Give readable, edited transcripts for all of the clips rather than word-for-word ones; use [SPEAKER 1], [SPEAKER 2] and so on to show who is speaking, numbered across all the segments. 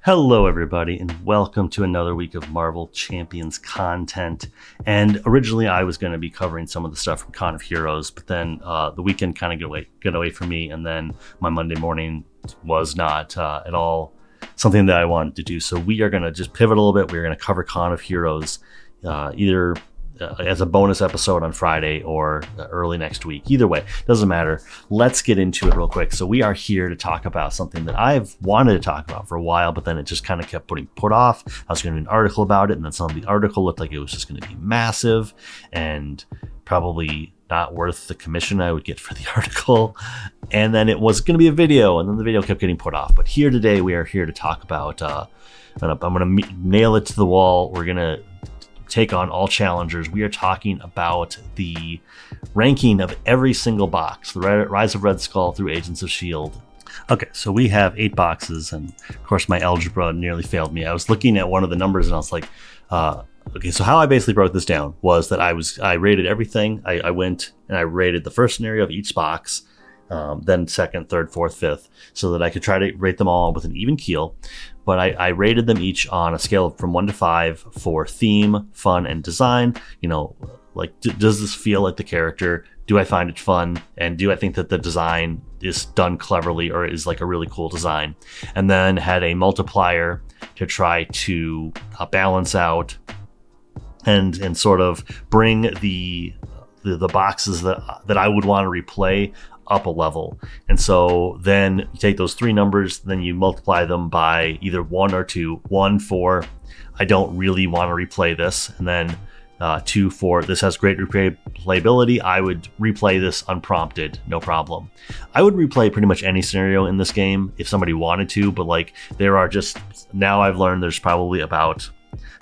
[SPEAKER 1] Hello, everybody, and welcome to another week of Marvel Champions content. And originally, I was going to be covering some of the stuff from Con of Heroes, but then the weekend kind of got away from me, and then my Monday morning was not at all something that I wanted to do. So we are going to just pivot a little bit. We're going to cover Con of Heroes either as a bonus episode on Friday or early next week. Either way, doesn't matter. Let's get into it real quick. So we are here to talk about something that I've wanted to talk about for a while, but then it just kind of kept put off. I was going to do an article about it, and then some of the article looked like it was just going to be massive and probably not worth the commission I would get for the article. And then it was going to be a video, and then the video kept getting put off. But here today, we are here to talk about, I'm going to nail it to the wall. We're going to take on all challengers. We are talking about the ranking of every single box, the Rise of Red Skull through Agents of S.H.I.E.L.D. Okay, so we have 8 boxes, and of course my algebra nearly failed me. I was looking at one of the numbers and I was like, okay, so how I basically broke this down was that I rated everything. I went and I rated the first scenario of each box, then second, third, fourth, fifth, so that I could try to rate them all with an even keel. But I rated them each on a scale from 1 to 5 for theme, fun, and design. You know, like, does this feel like the character? Do I find it fun? And do I think that the design is done cleverly or is like a really cool design? And then had a multiplier to try to balance out and sort of bring the boxes that I would want to replay up a level. And so then you take those 3 numbers, then you multiply them by either 1 or 2. 1 for I don't really want to replay this, and then 2 for this has great replayability. I would replay this unprompted, no problem. I would replay pretty much any scenario in this game if somebody wanted to, but like there are just, now I've learned there's probably about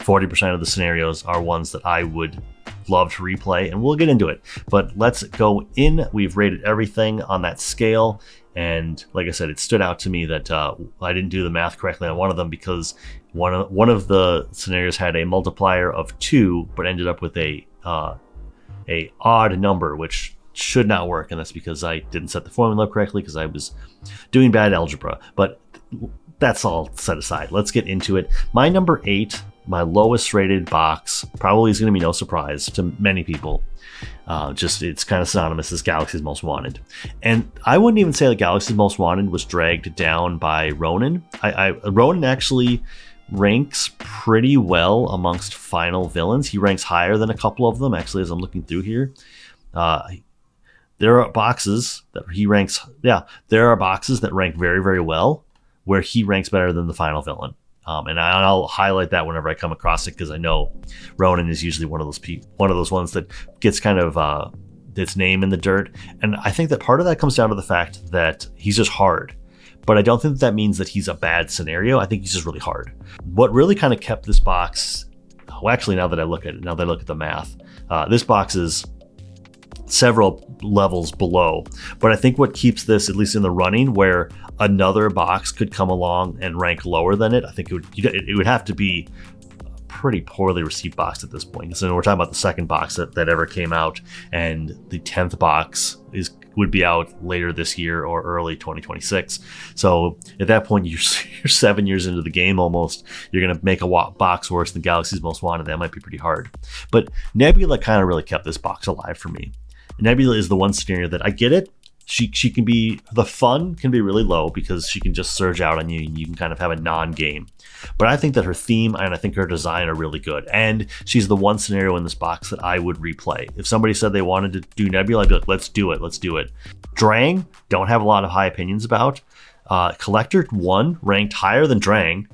[SPEAKER 1] 40% of the scenarios are ones that I would love to replay, and we'll get into it. But let's go in. We've rated everything on that scale, and like I said, it stood out to me that I didn't do the math correctly on one of them because one of the scenarios had a multiplier of 2, but ended up with a odd number, which should not work, and that's because I didn't set the formula correctly because I was doing bad algebra. But that's all set aside. Let's get into it. My number 8. My lowest rated box probably is going to be no surprise to many people. Just it's kind of synonymous as Galaxy's Most Wanted. And I wouldn't even say that Galaxy's Most Wanted was dragged down by Ronan. Ronan actually ranks pretty well amongst final villains. He ranks higher than a couple of them, actually, as I'm looking through here. There are boxes that he ranks, there are boxes that rank very, very well where he ranks better than the final villain. And I'll highlight that whenever I come across it because I know Ronan is usually one of those ones that gets kind of its name in the dirt. And I think that part of that comes down to the fact that he's just hard. But I don't think that means that he's a bad scenario. I think he's just really hard. What really kind of kept this box, well, actually, now that I look at the math, this box is several levels below. But I think what keeps this, at least in the running, where another box could come along and rank lower than it, I think it would have to be a pretty poorly received box at this point. So we're talking about the second box that ever came out, and the 10th box would be out later this year or early 2026. So at that point, you're 7 years into the game almost. You're going to make a box worse than Galaxy's Most Wanted. That might be pretty hard. But Nebula kind of really kept this box alive for me. Nebula is the one scenario that I get it. She can be, the fun can be really low because she can just surge out on you and you can kind of have a non-game. But I think that her theme and I think her design are really good. And she's the one scenario in this box that I would replay. If somebody said they wanted to do Nebula, I'd be like, let's do it. Drang, don't have a lot of high opinions about. Collector 1 ranked higher than Drang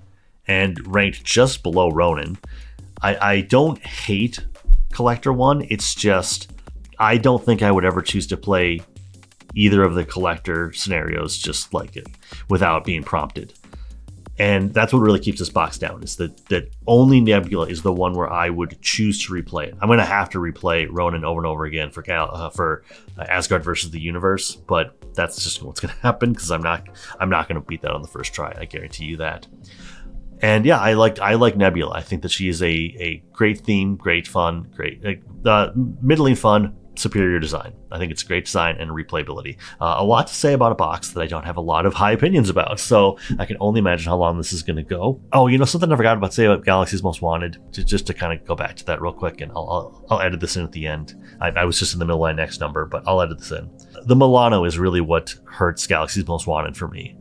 [SPEAKER 1] and ranked just below Ronan. I don't hate Collector 1. It's just, I don't think I would ever choose to play either of the collector scenarios just like it without being prompted. And that's what really keeps this box down, is that only Nebula is the one where I would choose to replay it. I'm going to have to replay Ronan over and over again for Asgard versus the Universe, but that's just what's going to happen because I'm not going to beat that on the first try. I guarantee you that. And yeah, I like Nebula. I think that she is a great theme, great fun, great middling fun, superior design. I think it's great design and replayability. A lot to say about a box that I don't have a lot of high opinions about, so I can only imagine how long this is going to go. Oh, something I forgot about to say about Galaxy's Most Wanted, just to kind of go back to that real quick, and I'll edit this in at the end. I was just in the middle of my next number, but I'll edit this in. The Milano is really what hurts Galaxy's Most Wanted for me.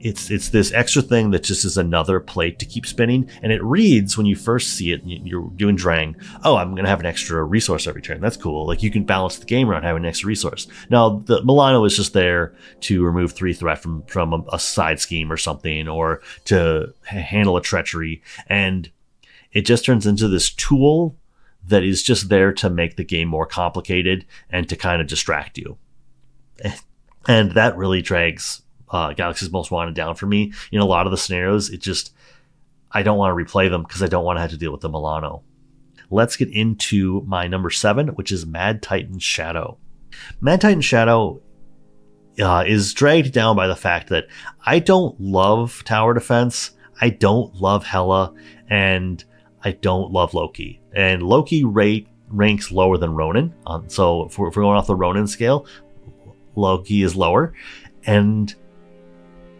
[SPEAKER 1] It's this extra thing that just is another plate to keep spinning, and it reads when you first see it, you're doing Drang, oh, I'm going to have an extra resource every turn. That's cool. Like, you can balance the game around having an extra resource. Now, the Milano is just there to remove 3 threat from a side scheme or something, or to handle a treachery, and it just turns into this tool that is just there to make the game more complicated and to kind of distract you. And that really drags Galaxy's Most Wanted down for me. In a lot of the scenarios, I don't want to replay them because I don't want to have to deal with the Milano. Let's get into my number 7, which is Mad Titan Shadow. Mad Titan Shadow is dragged down by the fact that I don't love tower defense, I don't love Hela, and I don't love Loki. And Loki ranks lower than Ronin. So if we're going off the Ronin scale, Loki is lower. And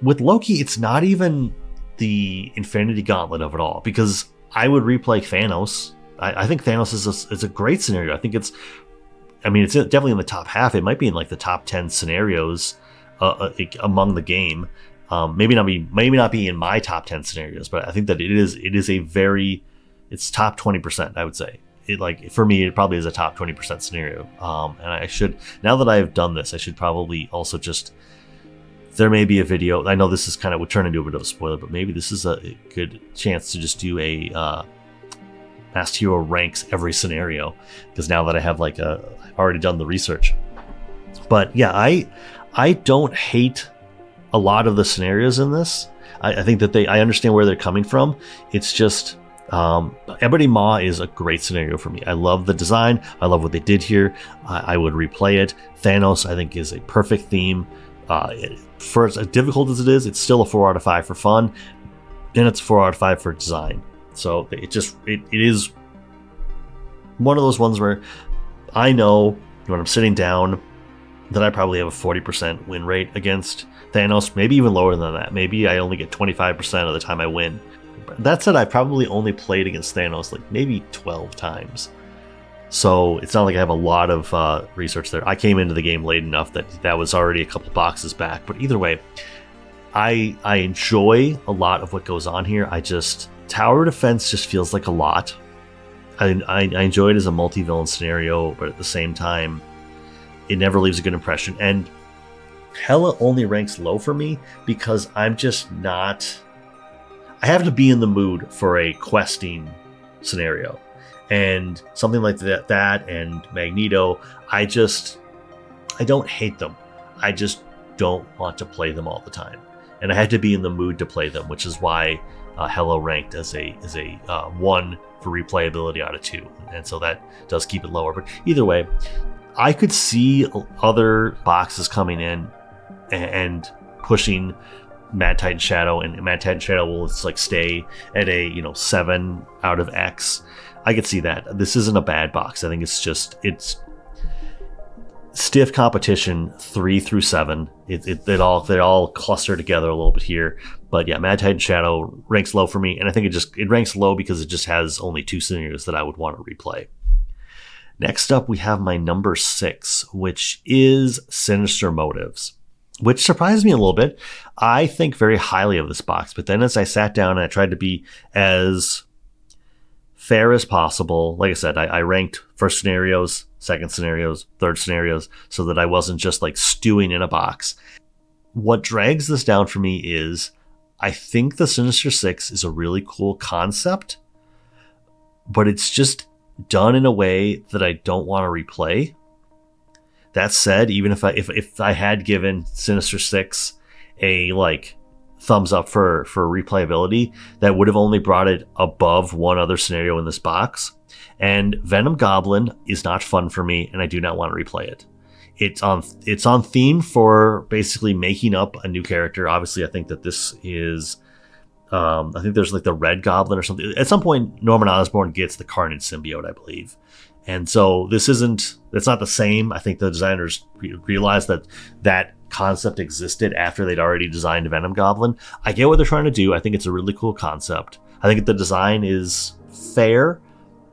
[SPEAKER 1] with Loki, it's not even the Infinity Gauntlet of it all, because I would replay Thanos. I think Thanos is a great scenario. I think it's definitely in the top half. It might be in like the top 10 scenarios among the game. Maybe not be in my top 10 scenarios, but I think that it's top 20%, I would say. For me, it probably is a top 20% scenario. And now that I've done this, I should probably also there may be a video. I know this is would turn into a bit of a spoiler, but maybe this is a good chance to just do a Masked Hero ranks every scenario, because now that I have I've already done the research. But yeah, I don't hate a lot of the scenarios in this. I think that I understand where they're coming from. It's just Ebony Maw is a great scenario for me. I love the design. I love what they did here. I would replay it. Thanos, I think, is a perfect theme. For as difficult as it is, it's still a 4 out of 5 for fun, and it's a 4 out of 5 for design. So it is one of those ones where I know when I'm sitting down that I probably have a 40% win rate against Thanos, maybe even lower than that. Maybe I only get 25% of the time I win. That said, I probably only played against Thanos maybe 12 times. So it's not like I have a lot of research there. I came into the game late enough that was already a couple boxes back. But either way, I enjoy a lot of what goes on here. Tower defense just feels like a lot. I enjoy it as a multi-villain scenario, but at the same time, it never leaves a good impression. And Hela only ranks low for me because I'm just not... I have to be in the mood for a questing scenario. And something like that and Magneto, I don't hate them. I just don't want to play them all the time. And I had to be in the mood to play them, which is why Hela ranked as a 1 for replayability out of 2. And so that does keep it lower. But either way, I could see other boxes coming in and pushing Mad Titan Shadow, and Mad Titan Shadow will stay at a 7 out of X. I could see that. This isn't a bad box. I think it's stiff competition 3 through 7. They all cluster together a little bit here. But yeah, Mad Titan Shadow ranks low for me, and I think it ranks low because it just has only 2 scenarios that I would want to replay. Next up, we have my number 6, which is Sinister Motives, which surprised me a little bit. I think very highly of this box, but then as I sat down and I tried to be as fair as possible, like I said, I ranked first scenarios, second scenarios, third scenarios, so that I wasn't just stewing in a box. What drags this down for me is I think the Sinister Six is a really cool concept, but it's just done in a way that I don't want to replay. That said, even if I had given Sinister Six a thumbs up for replayability, that would have only brought it above one other scenario in this box. And Venom Goblin is not fun for me, and I do not want to replay it. It's on theme for basically making up a new character. Obviously, I think that this is I think there's the Red Goblin or something. At some point, Norman Osborn gets the Carnage symbiote, I believe. And so it's not the same. I think the designers realized that concept existed after they'd already designed Venom Goblin. I get what they're trying to do. I think it's a really cool concept. I think the design is fair,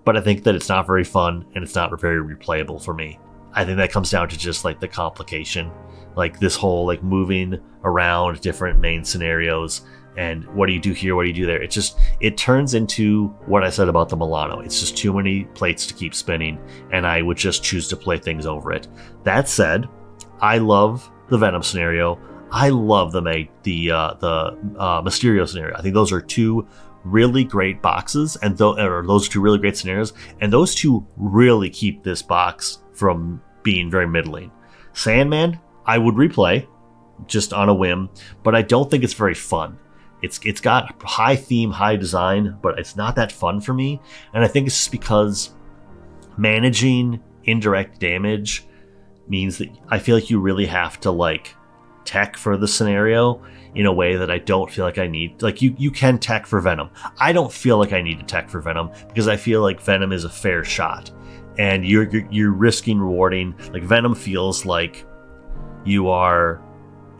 [SPEAKER 1] but I think that it's not very fun and it's not very replayable for me. I think that comes down to just like the complication, like this whole like moving around different main scenarios. And what do you do here? What do you do there? It turns into what I said about the Milano. It's just too many plates to keep spinning, and I would just choose to play things over it. That said, I love the Venom scenario. I love the Mysterio scenario. I think those are two really great boxes, and those are two really great scenarios, and those two really keep this box from being very middling. Sandman, I would replay just on a whim, but I don't think it's very fun. It's got high theme, high design, but it's not that fun for me. And I think it's just because managing indirect damage means that I feel like you really have to like tech for the scenario in a way that I don't feel like I need. Like you can tech for Venom. I don't feel like I need to tech for Venom because I feel like Venom is a fair shot, and you're risking rewarding. Like Venom feels like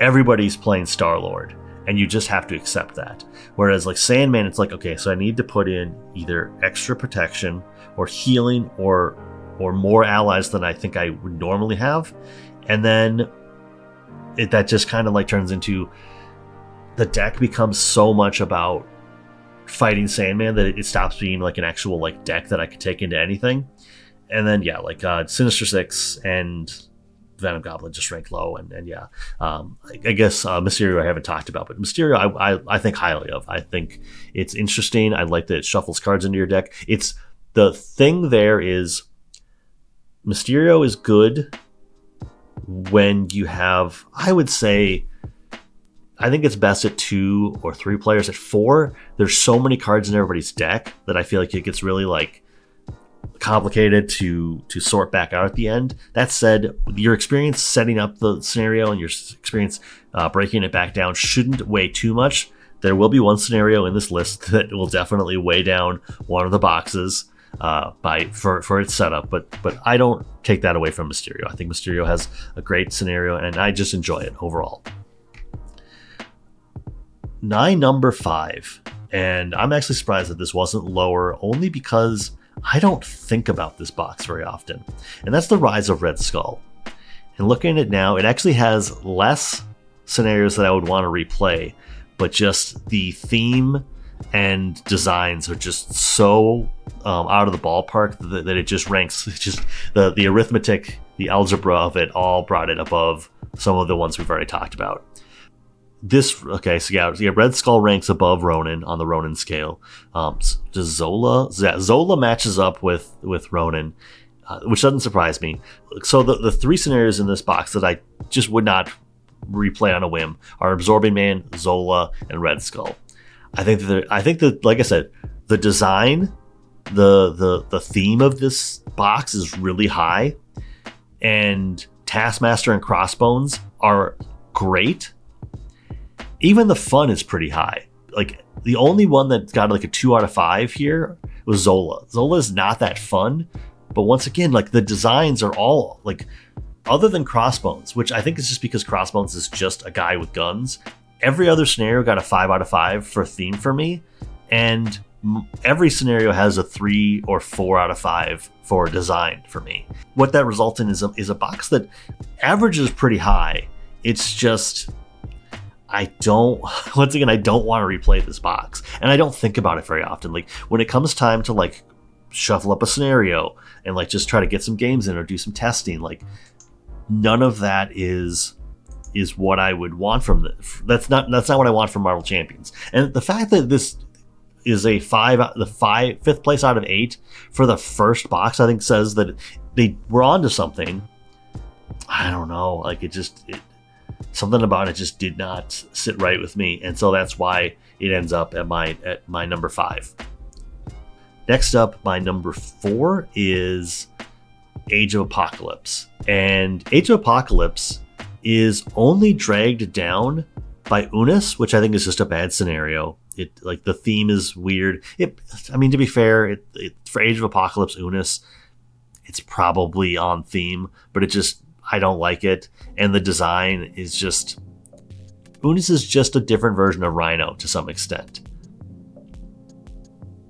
[SPEAKER 1] everybody's playing Star-Lord, and you just have to accept that. Whereas like Sandman, it's like, okay, so I need to put in either extra protection or healing or more allies than I think I would normally have. And then that just kind of like turns into the deck becomes so much about fighting Sandman that it stops being like an actual like deck that I could take into anything. And then yeah, like Sinister Six and Venom Goblin just rank low, and yeah, I guess Mysterio I haven't talked about, but Mysterio I think highly of. I think it's interesting. I like that it shuffles cards into your deck. It's the thing there is Mysterio is good when you have, I would say, I think it's best at 2 or 3 players. At 4, there's so many cards in everybody's deck that I feel like it gets really like complicated to sort back out at the end. That said, your experience setting up the scenario and your experience breaking it back down shouldn't weigh too much. There will be one scenario in this list that will definitely weigh down one of the boxes for its setup, but I don't take that away from Mysterio. I think Mysterio has a great scenario, and I just enjoy it overall. Number 5, and I'm actually surprised that this wasn't lower, only because I don't think about this box very often, and that's the Rise of Red Skull. And looking at it now, it actually has less scenarios that I would want to replay, but just the theme and designs are just so out of the ballpark that it just ranks. It's just the arithmetic, the algebra of it all brought it above some of the ones we've already talked about. Red Skull ranks above Ronin on the Ronin scale. Does Zola matches up with Ronin, which doesn't surprise me. So the 3 scenarios in this box that I just would not replay on a whim are Absorbing Man, Zola, and Red Skull. I think that like I said, the design, the theme of this box is really high, and Taskmaster and Crossbones are great. Even the fun is pretty high. Like the only one that got like a 2 out of 5 here was Zola. Zola is not that fun, but once again, like the designs are all like, other than Crossbones, which I think is just because Crossbones is just a guy with guns. Every other scenario got a 5 out of 5 for theme for me, and every scenario has a 3 or 4 out of 5 for design for me. What that results in is a box that averages pretty high. It's just, I don't want to replay this box, and I don't think about it very often. Like when it comes time to like shuffle up a scenario and like just try to get some games in or do some testing, like none of that is what I would want from this. That's not what I want from Marvel Champions. And the fact that this is a 5th place out of 8 for the first box, I think says that they were onto something. I don't know, like something about it just did not sit right with me, and so that's why it ends up at my number 5. Next up, my number 4 is Age of Apocalypse, and Age of Apocalypse is only dragged down by Unis, which I think is just a bad scenario. It like the theme is weird. To be fair, for Age of Apocalypse, Unis it's probably on theme, but I don't like it. And the design is just, Unis is just a different version of Rhino to some extent.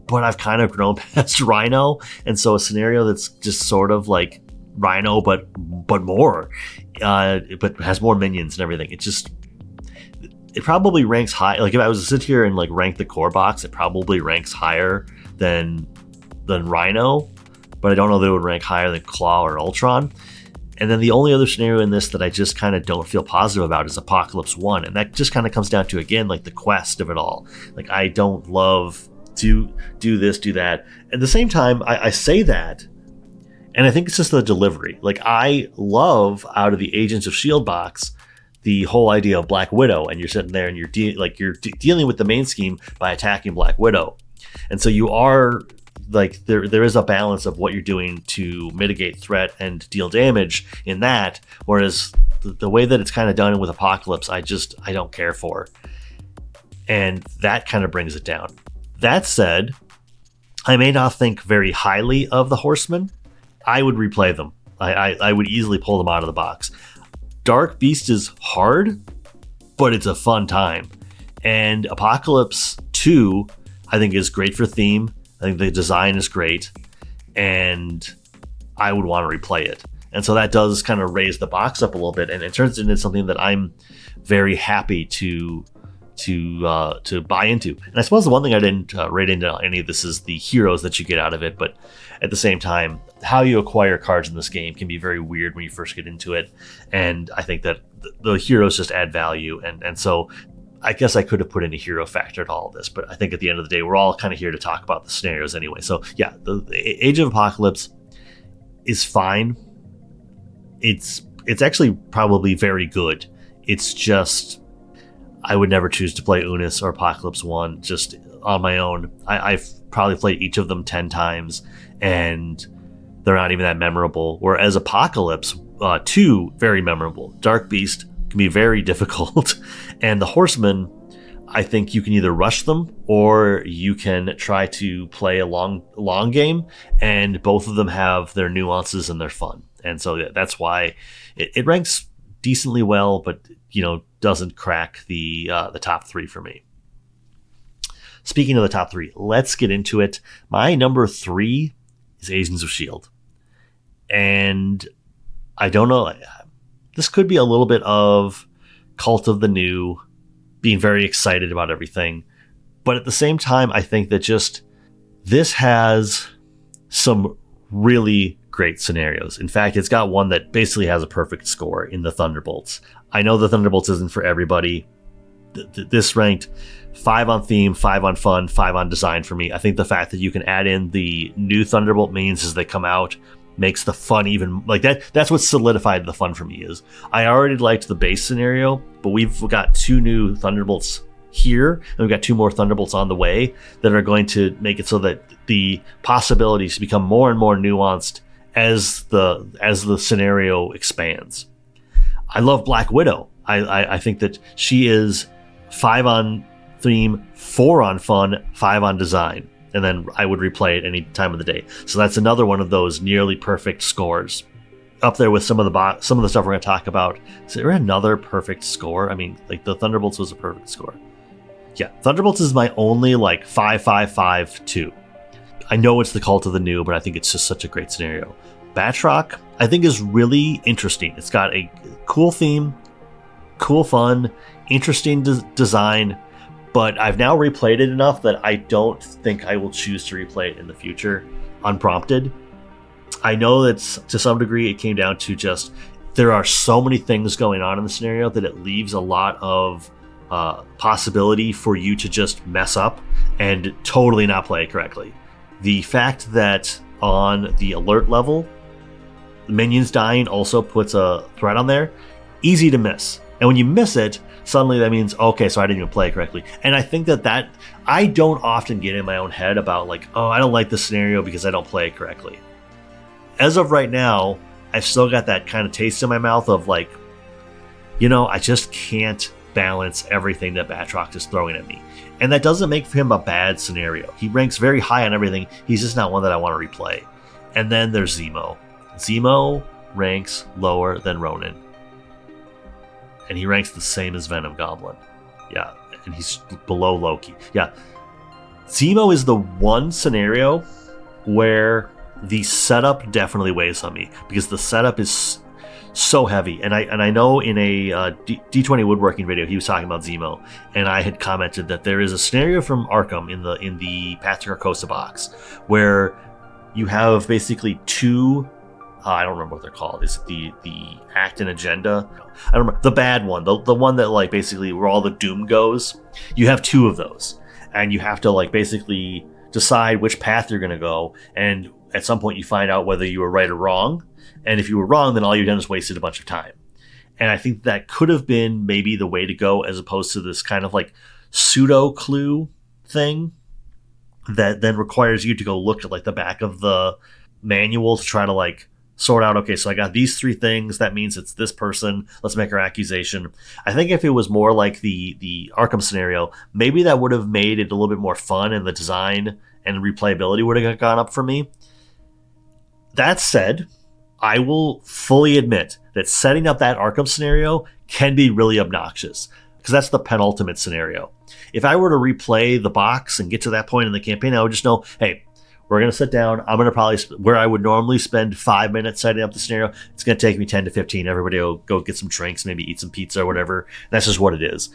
[SPEAKER 1] But I've kind of grown past Rhino, and so a scenario that's just sort of like Rhino, but more, but has more minions and everything. It probably ranks high. Like if I was to sit here and like rank the core box, it probably ranks higher than Rhino, but I don't know that it would rank higher than Claw or Ultron. And then the only other scenario in this that I just kind of don't feel positive about is Apocalypse 1. And that just kind of comes down to, again, like the quest of it all. Like I don't love to do this, do that. At the same time, I say that, and I think it's just the delivery. Like I love out of the Agents of S.H.I.E.L.D. box, the whole idea of Black Widow, and you're sitting there and you're dealing with the main scheme by attacking Black Widow. And so you are like, there is a balance of what you're doing to mitigate threat and deal damage in that, whereas the way that it's kind of done with Apocalypse, I don't care for. And that kind of brings it down. That said, I may not think very highly of the Horsemen. I would replay them. I would easily pull them out of the box. Dark Beast is hard, but it's a fun time. And Apocalypse 2, I think, is great for theme. I think the design is great, and I would want to replay it. And so that does kind of raise the box up a little bit, and it turns into something that I'm very happy to buy into. And I suppose the one thing I didn't rate into any of this is the heroes that you get out of it, but at the same time, how you acquire cards in this game can be very weird when you first get into it, and I think that the heroes just add value, and so I guess I could have put in a hero factor to all of this, but I think at the end of the day, we're all kind of here to talk about the scenarios anyway. So yeah, the Age of Apocalypse is fine. It's actually probably very good. It's just, I would never choose to play Unis or Apocalypse 1 just on my own. I've probably played each of them 10 times, and they're not even that memorable. Whereas Apocalypse 2, very memorable. Dark Beast can be very difficult. And the Horsemen, I think you can either rush them or you can try to play a long game, and both of them have their nuances and their fun. And so that's why it ranks decently well, but doesn't crack the top 3 for me. Speaking of the top 3, let's get into it. My number 3 is Agents of S.H.I.E.L.D. And I don't know, this could be a little bit of Cult of the New, being very excited about everything. But at the same time, I think that this has some really great scenarios. In fact, it's got one that basically has a perfect score in the Thunderbolts. I know the Thunderbolts isn't for everybody. This ranked 5 on theme, 5 on fun, 5 on design for me. I think the fact that you can add in the new Thunderbolt mains as they come out makes the fun even like that. That's what solidified the fun for me. Is I already liked the base scenario, but we've got 2 new Thunderbolts here, and we've got 2 more Thunderbolts on the way that are going to make it so that the possibilities become more and more nuanced as the scenario expands. I love Black Widow. I think that she is 5 on theme, 4 on fun, 5 on design. And then I would replay it any time of the day. So that's another one of those nearly perfect scores. Up there with some of the stuff we're going to talk about. Is there another perfect score? I mean, like the Thunderbolts was a perfect score. Yeah, Thunderbolts is my only 5-5-5-2. I know it's the Cult of the New, but I think it's just such a great scenario. Batroc, I think, is really interesting. It's got a cool theme, cool fun, interesting design, but I've now replayed it enough that I don't think I will choose to replay it in the future unprompted. I know that to some degree it came down to just there are so many things going on in the scenario that it leaves a lot of possibility for you to just mess up and totally not play it correctly. The fact that on the alert level, the minions dying also puts a threat on there, easy to miss. And when you miss it, suddenly that means, okay, so I didn't even play it correctly. And I think that I don't often get in my own head about I don't like this scenario because I don't play it correctly. As of right now, I've still got that kind of taste in my mouth of I just can't balance everything that Batroc is throwing at me. And that doesn't make him a bad scenario. He ranks very high on everything. He's just not one that I want to replay. And then there's Zemo. Zemo ranks lower than Ronin. And he ranks the same as Venom Goblin. Yeah, and he's below Loki. Yeah. Zemo is the one scenario where the setup definitely weighs on me, because the setup is so heavy. And I know in a D20 woodworking video he was talking about Zemo, and I had commented that there is a scenario from Arkham in the Path to Carcosa box where you have basically two, I don't remember what they're called. Is it the act and agenda? I don't remember. The bad one, the one that like basically where all the doom goes. You have two of those, and you have to like basically decide which path you're going to go, and at some point you find out whether you were right or wrong. And if you were wrong, then all you've done is wasted a bunch of time. And I think that could have been maybe the way to go, as opposed to this kind of like pseudo clue thing that then requires you to go look at like the back of the manual to try to like sort out, okay, so I got these three things, that means it's this person, let's make our accusation. I think if it was more like the Arkham scenario, maybe that would have made it a little bit more fun, and the design and replayability would have gone up for me. That said, I will fully admit that setting up that Arkham scenario can be really obnoxious, because that's the penultimate scenario. If I were to replay the box and get to that point in the campaign, I would just know, hey, we're going to sit down. I'm going to probably, where I would normally spend 5 minutes setting up the scenario, it's going to take me 10 to 15. Everybody will go get some drinks, maybe eat some pizza or whatever. That's just what it is.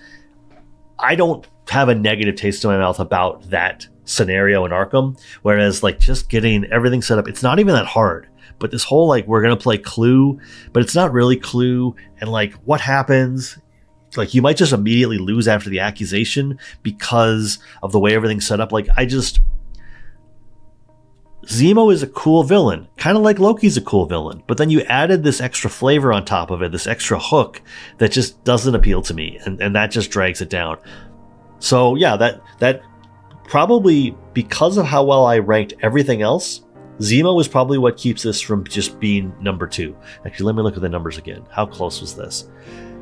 [SPEAKER 1] I don't have a negative taste in my mouth about that scenario in Arkham, whereas like just getting everything set up, it's not even that hard. But this whole like, we're going to play Clue, but it's not really Clue. And like, what happens? Like, you might just immediately lose after the accusation because of the way everything's set up. Like, Zemo is a cool villain, kind of like Loki's a cool villain, but then you added this extra flavor on top of it, this extra hook that just doesn't appeal to me, and that just drags it down. So yeah, that probably, because of how well I ranked everything else, Zemo is probably what keeps this from just being number 2. Actually, let me look at the numbers again. How close was this?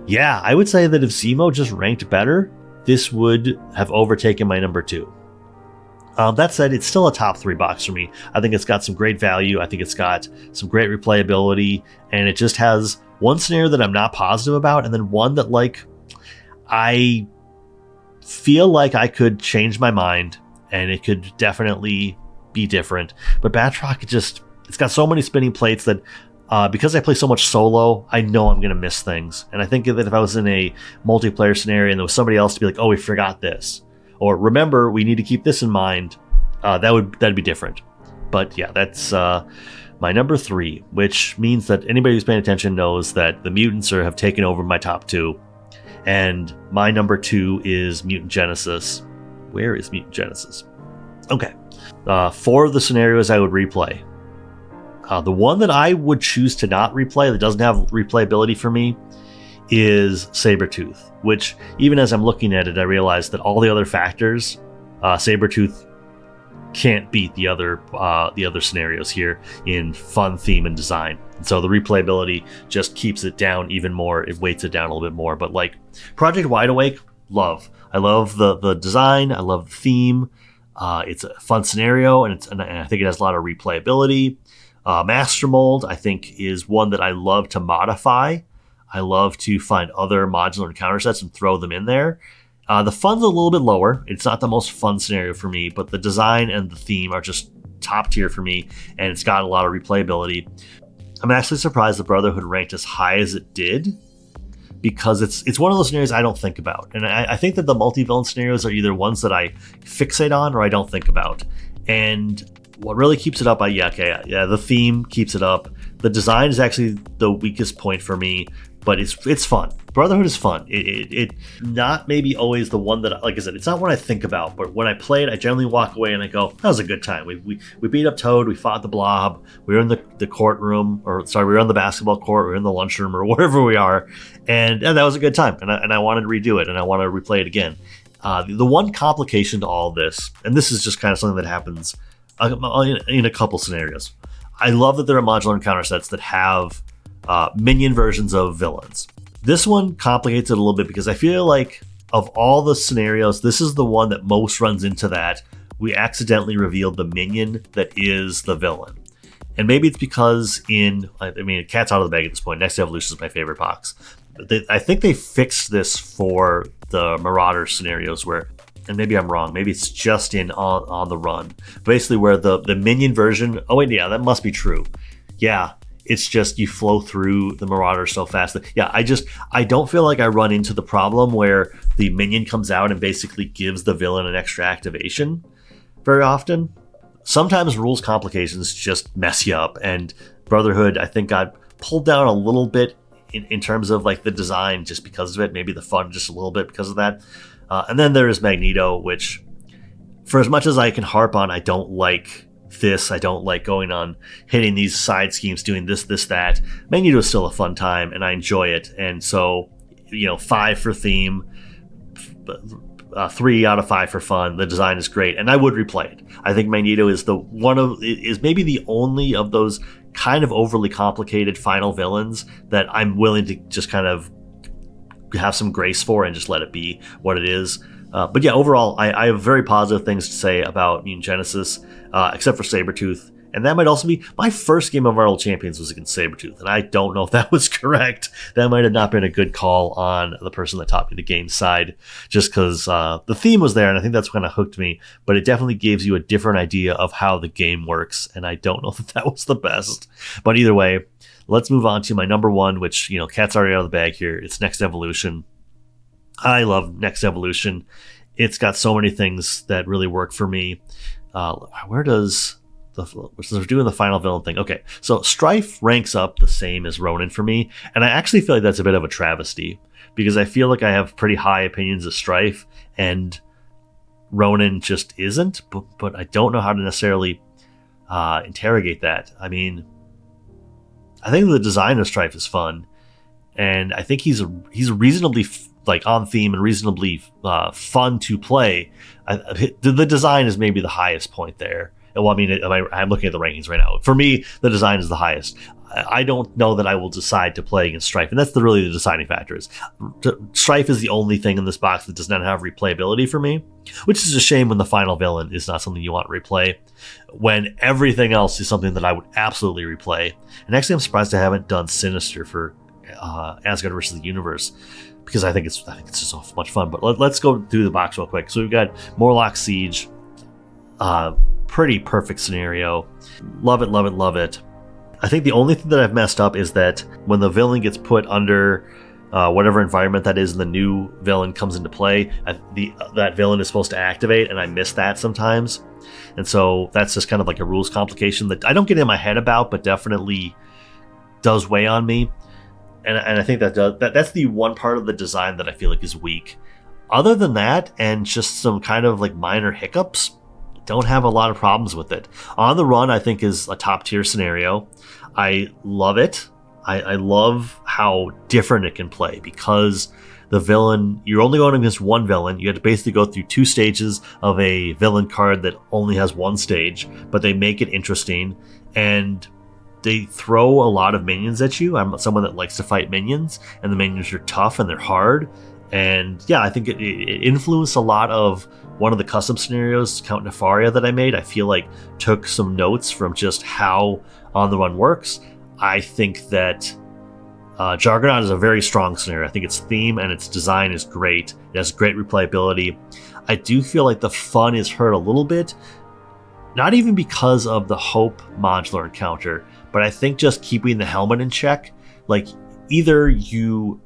[SPEAKER 1] Yeah, I would say that if Zemo just ranked better, this would have overtaken my number 2. That said, it's still a top 3 box for me. I think it's got some great value. I think it's got some great replayability, and it just has one scenario that I'm not positive about, and then one that like I feel like I could change my mind, and it could definitely be different. But Batroc, it's got so many spinning plates that because I play so much solo, I know I'm going to miss things. And I think that if I was in a multiplayer scenario and there was somebody else to be like, oh, we forgot this, or remember, we need to keep this in mind, that'd be different. But yeah, that's my number 3, which means that anybody who's paying attention knows that the mutants have taken over my top 2. And my number 2 is Mutant Genesis. Where is Mutant Genesis? Okay. 4 of the scenarios I would replay. The one that I would choose to not replay, that doesn't have replayability for me, is Sabretooth, which even as I'm looking at it, I realize that all the other factors, Sabretooth can't beat the other scenarios here in fun, theme, and design. And so the replayability just keeps it down even more. It weights it down a little bit more. But like Project Wide Awake, love. I love the design. I love the theme. It's a fun scenario, and I think it has a lot of replayability. Master Mold, I think, is one that I love to modify. I love to find other modular encounter sets and throw them in there. The fun's a little bit lower. It's not the most fun scenario for me, but the design and the theme are just top tier for me, and it's got a lot of replayability. I'm actually surprised the Brotherhood ranked as high as it did, because it's one of those scenarios I don't think about. And I think that the multi-villain scenarios are either ones that I fixate on or I don't think about. And what really keeps it up, the theme keeps it up. The design is actually the weakest point for me, but it's fun. Brotherhood is fun. It not maybe always the one that, like I said, it's not what I think about, but when I play it, I generally walk away and I go, that was a good time. We beat up Toad, we fought the Blob, we were in the courtroom, we were on the basketball court, we were in the lunchroom, or wherever we are, and that was a good time, and I wanted to redo it, and I want to replay it again. The one complication to all this, and this is just kind of something that happens in a couple scenarios, I love that there are modular encounter sets that have minion versions of villains. This one complicates it a little bit, because I feel like of all the scenarios, this is the one that most runs into that. We accidentally revealed the minion that is the villain. And maybe it's because Cat's out of the bag at this point. Next Evolution is my favorite box. I think they fixed this for the Marauder scenarios where, and maybe I'm wrong, maybe it's just on the run. Basically where the minion version, oh wait, yeah, that must be true. Yeah, it's just you flow through the Marauder so fast. Yeah, I don't feel like I run into the problem where the minion comes out and basically gives the villain an extra activation very often. Sometimes rules complications just mess you up, and Brotherhood, I think, got pulled down a little bit in terms of like the design just because of it, maybe the fun just a little bit because of that. And then there is Magneto, which for as much as I can harp on, I don't like this. I don't like going on hitting these side schemes, doing this, that. Magneto is still a fun time and I enjoy it. And so, 5 for theme, 3 out of 5 for fun. The design is great, and I would replay it. I think Magneto is maybe the only of those kind of overly complicated final villains that I'm willing to just kind of have some grace for and just let it be what it is. But yeah, overall, I have very positive things to say about Mutant Genesis, except for Sabretooth. And that might also be my first game of Marvel Champions was against Sabretooth. And I don't know if that was correct. That might have not been a good call on the person that taught me the game side, just because the theme was there. And I think that's kind of hooked me. But it definitely gives you a different idea of how the game works. And I don't know that was the best. But either way, let's move on to my number one, which, Cat's already out of the bag here. It's Next Evolution. I love Next Evolution. It's got so many things that really work for me. They're doing the final villain thing. Okay, so Strife ranks up the same as Ronan for me, and I actually feel like that's a bit of a travesty because I feel like I have pretty high opinions of Strife, and Ronan just isn't. But I don't know how to necessarily interrogate that. I mean, I think the design of Strife is fun, and I think he's reasonably on theme and reasonably fun to play. The design is maybe the highest point there. Well, I mean, I'm looking at the rankings right now. For me, the design is the highest. I don't know that I will decide to play against Strife, and that's really the deciding factor. Strife is the only thing in this box that does not have replayability for me, which is a shame when the final villain is not something you want to replay, when everything else is something that I would absolutely replay. And actually, I'm surprised I haven't done Sinister for Asgard versus the Universe, because I think it's just so much fun. But let's go through the box real quick. So we've got Morlock Siege. Pretty perfect scenario. Love it, love it, love it. I think the only thing that I've messed up is that when the villain gets put under whatever environment that is and the new villain comes into play, that villain is supposed to activate, and I miss that sometimes. And so that's just kind of like a rules complication that I don't get in my head about, but definitely does weigh on me. And I think that's the one part of the design that I feel like is weak. Other than that, and just some kind of like minor hiccups, don't have a lot of problems with it. On the Run, I think, is a top tier scenario. I love it. I love how different it can play, because the villain, you're only going against one villain. You have to basically go through 2 stages of a villain card that only has 1 stage, but they make it interesting, and they throw a lot of minions at you. I'm someone that likes to fight minions, and the minions are tough and they're hard. And yeah, I think it influenced a lot of one of the custom scenarios, Count Nefaria, that I made. I feel like took some notes from just how On the Run works. I think that Juggernaut is a very strong scenario. I think its theme and its design is great. It has great replayability. I do feel like the fun is hurt a little bit, not even because of the Hope modular encounter, but I think just keeping the helmet in check. Like, either you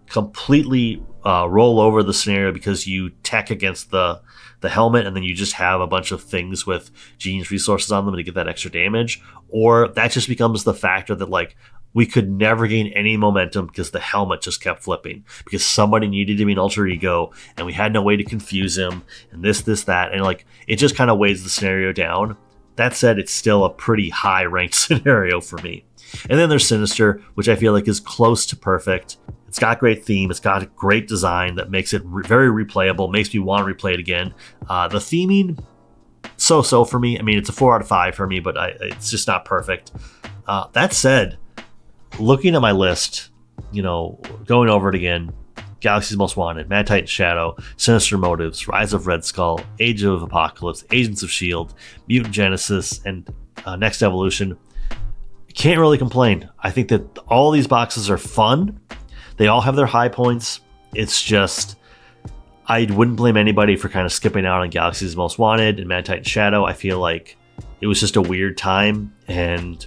[SPEAKER 1] completely roll over the scenario because you tech against the helmet, and then you just have a bunch of things with genius resources on them to get that extra damage, or that just becomes the factor that, like, we could never gain any momentum because the helmet just kept flipping, because somebody needed to be an alter ego and we had no way to confuse him, and this, that, and like, it just kind of weighs the scenario down. That said, it's still a pretty high ranked scenario for me. And then there's Sinister, which I feel like is close to perfect. It's got great theme. It's got a great design that makes it very replayable, makes me want to replay it again. The theming, so for me. I mean, it's a 4 out of 5 for me, but it's just not perfect. That said, looking at my list, going over it again, Galaxy's Most Wanted, Mad Titan Shadow, Sinister Motives, Rise of Red Skull, Age of Apocalypse, Agents of S.H.I.E.L.D., Mutant Genesis, and Next Evolution. can't really complain. I think that all these boxes are fun. They all have their high points. It's just, I wouldn't blame anybody for kind of skipping out on Galaxy's Most Wanted and Mad Titan Shadow. I feel like it was just a weird time, and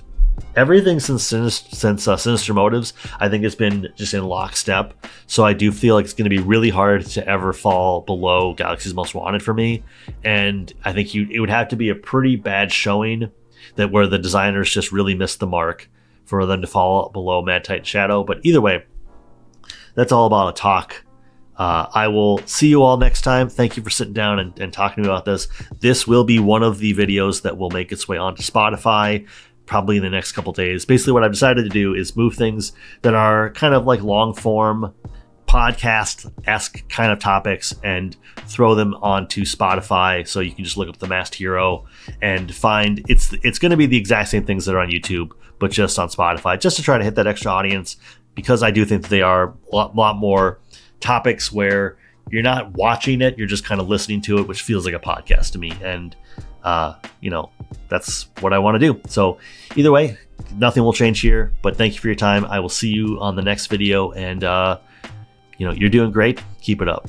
[SPEAKER 1] everything since Sinister Motives, I think, has been just in lockstep. So I do feel like it's going to be really hard to ever fall below Galaxy's Most Wanted for me. And I think it would have to be a pretty bad showing that where the designers just really missed the mark for them to fall below Mad Titan Shadow. But either way, that's all about a talk. I will see you all next time. Thank you for sitting down and talking to me about this. This will be one of the videos that will make its way onto Spotify probably in the next couple days. Basically, what I've decided to do is move things that are kind of like long form podcast-esque kind of topics and throw them onto Spotify, so you can just look up The Masked Hero and find it's going to be the exact same things that are on YouTube, but just on Spotify, just to try to hit that extra audience, because I do think that they are a lot more topics where you're not watching it, you're just kind of listening to it, which feels like a podcast to me. And that's what I want to do. So either way, nothing will change here, but thank you for your time. I will see you on the next video, and you're doing great. Keep it up.